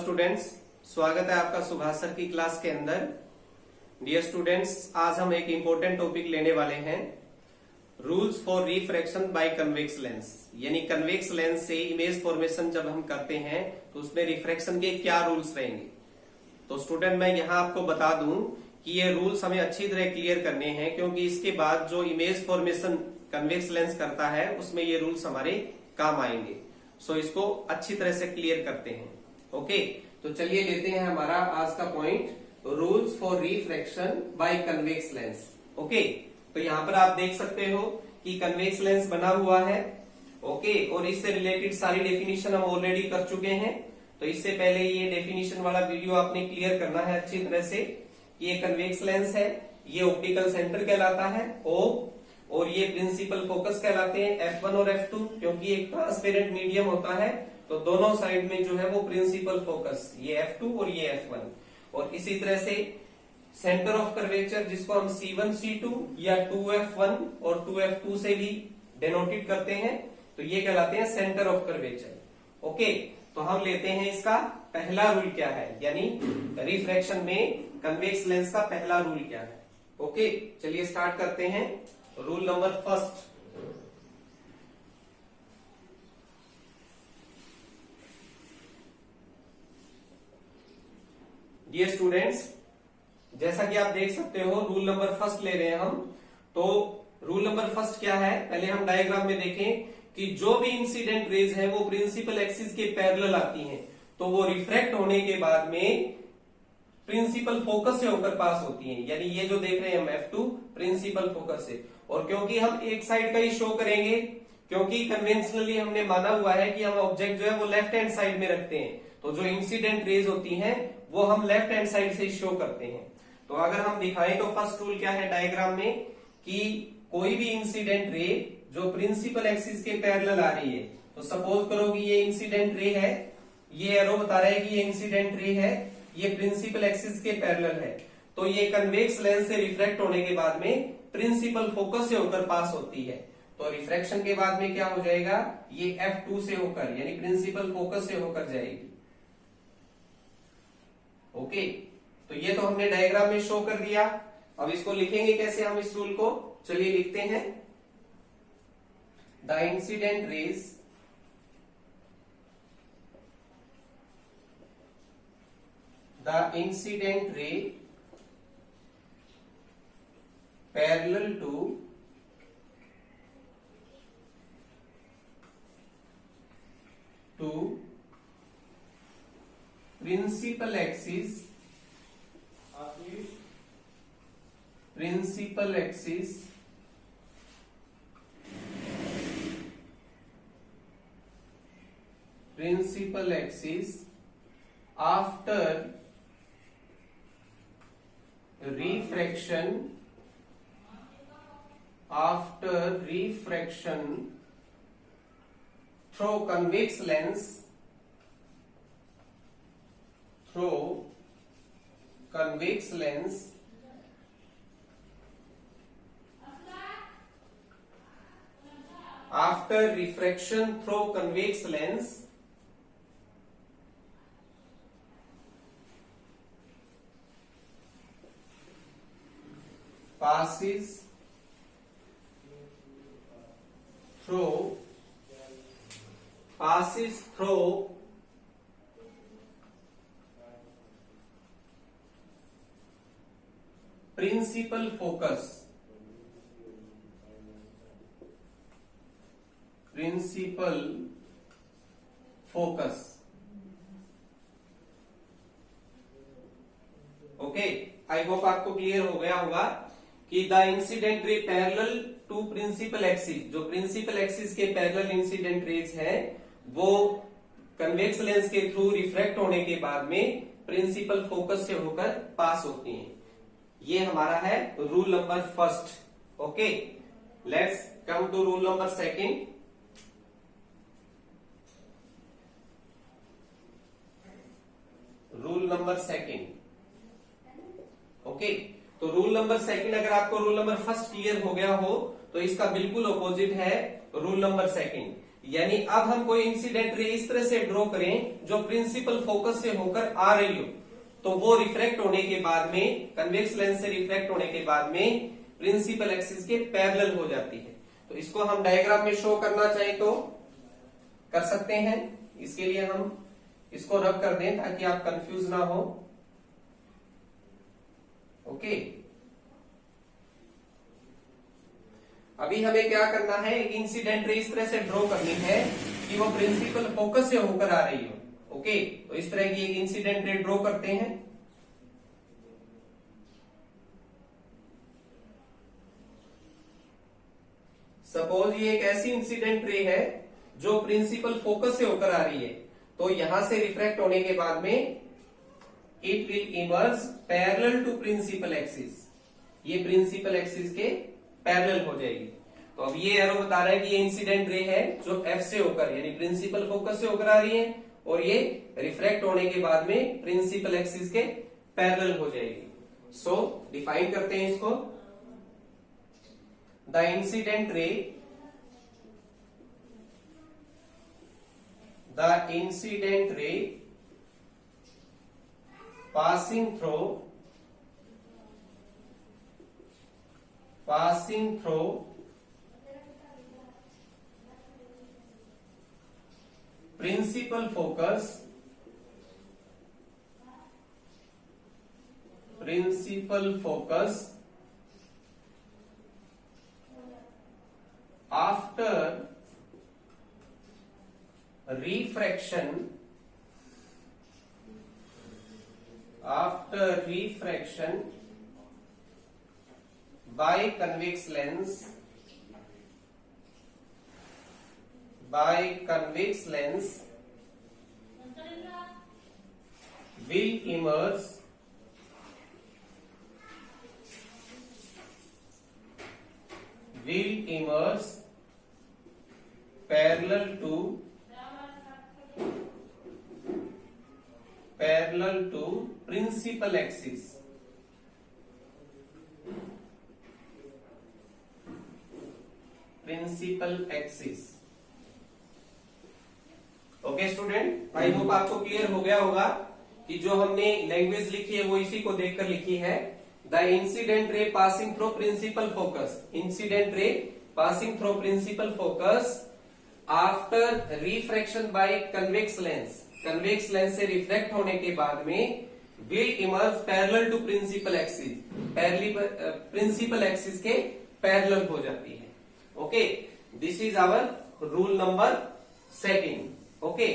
Students, स्वागत है आपका सुभाष सर की क्लास के अंदर। डियर स्टूडेंट्स, आज हम एक इम्पोर्टेंट टॉपिक लेने वाले हैं, rules for refraction by convex lens. यानी कन्वेक्स लेंस से इमेज फॉर्मेशन जब हम करते हैं तो उसमें रिफ्रैक्शन के क्या रूल्स रहेंगे। तो स्टूडेंट, मैं यहाँ आपको बता दूं कि ये रूल्स हमें अच्छी तरह क्लियर करने हैं, क्योंकि इसके बाद जो इमेज फॉर्मेशन कन्वेक्स लेंस करता है उसमें ये रूल्स हमारे काम आएंगे। सो इसको अच्छी तरह से क्लियर करते हैं। ओके, तो चलिए लेते हैं हमारा आज का point, rules for refraction by convex lens. Okay, तो यहाँ पर आप देख सकते हो कि कन्वेक्स लेंस बना हुआ है। ओके, और इससे रिलेटेड सारी डेफिनेशन हम ऑलरेडी कर चुके हैं। तो इससे पहले ये डेफिनेशन वाला वीडियो आपने क्लियर करना है अच्छी तरह से। ये कन्वेक्स लेंस है, ये ऑप्टिकल सेंटर कहलाता है O, और ये प्रिंसिपल फोकस कहलाते हैं F1 और F2, क्योंकि एक ट्रांसपेरेंट मीडियम होता है तो दोनों साइड में जो है वो प्रिंसिपल फोकस, ये F2 और ये F1। और इसी तरह से सेंटर ऑफ कर्वेचर, जिसको हम C1 C2 या 2F1 और 2F2 से भी डिनोटेड करते हैं, तो ये कहलाते हैं सेंटर ऑफ कर्वेचर। ओके, तो हम लेते हैं इसका पहला रूल क्या है, यानी रिफ्रैक्शन में कन्वेक्स लेंस का पहला रूल क्या है। ओके, चलिए स्टार्ट करते हैं। Rule number first, dear students, जैसा कि आप देख सकते हो रूल नंबर फर्स्ट ले रहे हैं हम। तो रूल नंबर फर्स्ट क्या है, पहले हम डायग्राम में देखें कि जो भी इंसिडेंट रेज है वो प्रिंसिपल एक्सिस के पैरेलल आती हैं, तो वो रिफ्रैक्ट होने के बाद में प्रिंसिपल फोकस से होकर पास होती हैं। यानी ये जो देख रहे हैं हम F2 प्रिंसिपल फोकस से। और क्योंकि हम एक साइड का ही शो करेंगे, क्योंकि कन्वेंशनली हमने माना हुआ है कि हम ऑब्जेक्ट जो है वो लेफ्ट हैंड साइड में रखते हैं, तो जो इंसिडेंट रेज होती हैं वो हम लेफ्ट हैंड साइड से शो करते हैं। तो अगर हम दिखाएं तो फर्स्ट रूल क्या है डायग्राम में, कि कोई भी इंसिडेंट रे जो प्रिंसिपल एक्सिस के पैरेलल आ रही है, तो सपोज करो कि ये इंसिडेंट रे है, ये एरो बता रहा है कि ये इंसिडेंट रे है, ये प्रिंसिपल एक्सिस के पैरेलल है, तो ये कन्वेक्स लेंस से रिफ्रैक्ट होने के बाद में प्रिंसिपल फोकस से होकर पास होती है। तो रिफ्रैक्शन के बाद में क्या हो जाएगा, ये F2 से होकर यानी प्रिंसिपल फोकस से होकर जाएगी। ओके, तो ये तो हमने डायग्राम में शो कर दिया। अब इसको लिखेंगे कैसे हम इस रूल को, चलिए लिखते हैं। The incident raise parallel to principal axis after refraction through convex lens after refraction through convex lens passes through principal focus okay, I hope आपको क्लियर हो गया होगा कि the incident ray parallel to principal axis, जो principal axis के parallel incident rays है वो convex lens के थ्रू रिफ्रैक्ट होने के बाद में प्रिंसिपल फोकस से होकर पास होती हैं। ये हमारा है rule number first. Okay, let's come to rule number second. Rule number second, okay, तो रूल नंबर सेकंड, अगर आपको रूल नंबर फर्स्ट क्लियर हो गया हो तो इसका बिल्कुल अपोजिट है रूल नंबर सेकंड। यानी अब हम कोई इंसिडेंट रे इस तरह से ड्रॉ करें जो प्रिंसिपल फोकस से होकर आ रही हो, तो वो रिफ्लेक्ट होने के बाद में, कन्वेक्स लेंस से रिफ्लेक्ट होने के बाद में प्रिंसिपल एक्सिस के पैरेलल हो जाती है। तो इसको हम डायग्राम में शो करना चाहें तो कर सकते हैं। इसके लिए हम इसको रब कर दें ताकि आप कंफ्यूज ना हो। ओके, अभी हमें क्या करना है, एक इंसिडेंट रे इस तरह से ड्रॉ करनी है कि वो प्रिंसिपल फोकस से होकर आ रही हो। ओके, तो इस तरह की एक इंसिडेंट रे ड्रॉ करते हैं। सपोज ये एक ऐसी इंसिडेंट रे है जो प्रिंसिपल फोकस से होकर आ रही है, तो यहां से रिफ्रैक्ट होने के बाद में it will emerge parallel to principal axis. ये प्रिंसिपल एक्सिस के पैरेलल हो जाएगी। तो अब ये एरो बता रहा है कि ये इंसिडेंट रे है जो एफ से होकर, यानी प्रिंसिपल फोकस से होकर आ रही है, और ये रिफ्रैक्ट होने के बाद में प्रिंसिपल एक्सिस के पैरेलल हो जाएगी। सो डिफाइन करते हैं इसको। द इंसिडेंट रे, द इंसिडेंट रे passing through principal focus after refraction by convex lens will emerge parallel to principal axis. Okay student, I hope आपको क्लियर हो गया होगा कि जो हमने लैंग्वेज लिखी है वो इसी को देखकर लिखी है। The incident ray passing through principal focus, incident ray passing through principal focus after refraction by convex lens, convex lens से रिफ्लेक्ट होने के बाद में will emerge parallel to principal axis, principal axis के पैरेलल हो जाती है। Okay, this is our rule number 2। Okay,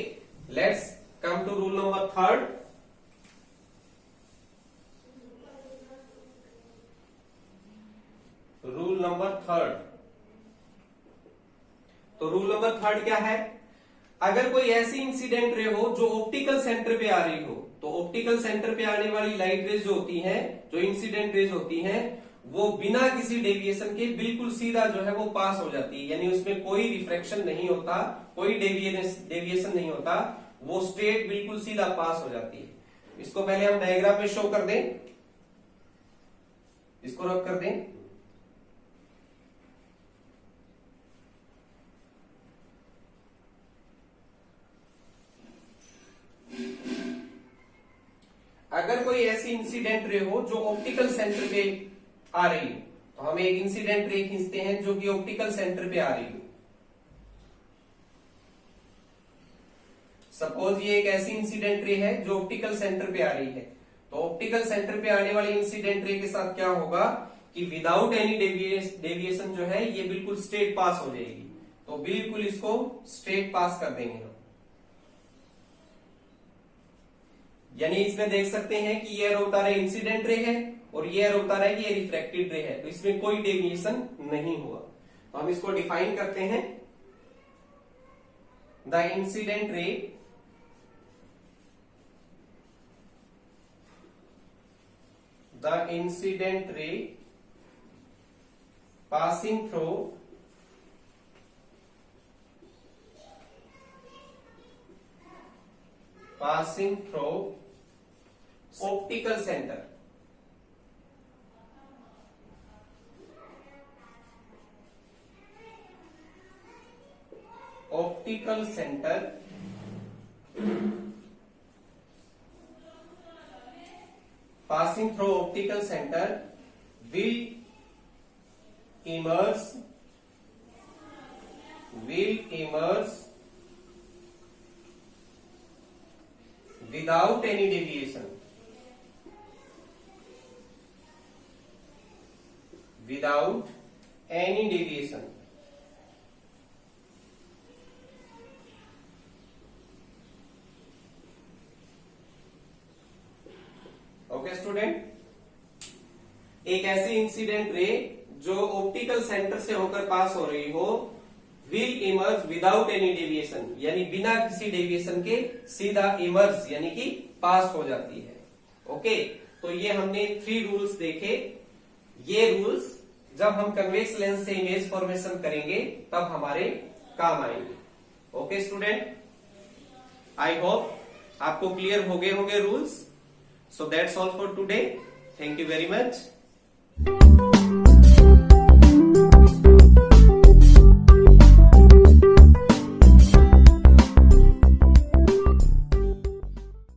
let's come to rule number 3। Rule number 3। तो रूल नंबर 3 क्या है? अगर कोई ऐसी इंसिडेंट रे हो जो ऑप्टिकल सेंटर पे आ रही हो, तो ऑप्टिकल सेंटर पे आने वाली लाइट रेज जो होती हैं, जो इंसिडेंट रेज होती हैं, वो बिना किसी डेविएशन के बिल्कुल सीधा जो है वो पास हो जाती है, यानी उसमें कोई रिफ्रैक्शन नहीं होता, कोई डेविएशन नहीं होता, वो स्ट्रेट बिल्कुल सीधा पास हो जाती है। इसको पहले हम डायग्राम में शो कर दें, इसको रब कर दें। अगर कोई ऐसी इंसिडेंट रे हो जो ऑप्टिकल सेंटर पे आ रही हो, तो हम एक इंसिडेंट रे खींचते हैं जो कि ऑप्टिकल सेंटर पे आ रही हो। सपोज ये एक ऐसी इंसिडेंट रे है जो ऑप्टिकल सेंटर पे आ रही है, तो ऑप्टिकल सेंटर पे आने वाली इंसिडेंट रे के साथ क्या होगा कि विदाउट एनी डेविएशन जो है ये बिल्कुल स्ट्रेट पास हो जाएगी। तो बिल्कुल इसको स्ट्रेट पास कर देंगे हम, यानी इसमें देख सकते हैं कि ये रो बता रहा है इंसिडेंट रे है और ये रो बता रहा है कि ये रिफ्रैक्टेड रे है, तो इसमें कोई डेविएशन नहीं हुआ। तो हम इसको डिफाइन करते हैं। The incident ray passing through optical centre, optical centre passing through optical center will emerge without any deviation, okay student, एक ऐसी इंसिडेंट रे जो ऑप्टिकल सेंटर से होकर पास हो रही हो will emerge without any deviation, यानी बिना किसी डेविएशन के सीधा इमर्ज यानी कि पास हो जाती है। ओके, तो ये हमने 3 रूल्स देखे। ये रूल्स जब हम कन्वेक्स लेंस से इमेज फॉर्मेशन करेंगे तब हमारे काम आएंगे। ओके स्टूडेंट, आई होप आपको क्लियर हो गए होंगे rules. So that's all for today. Thank you very much.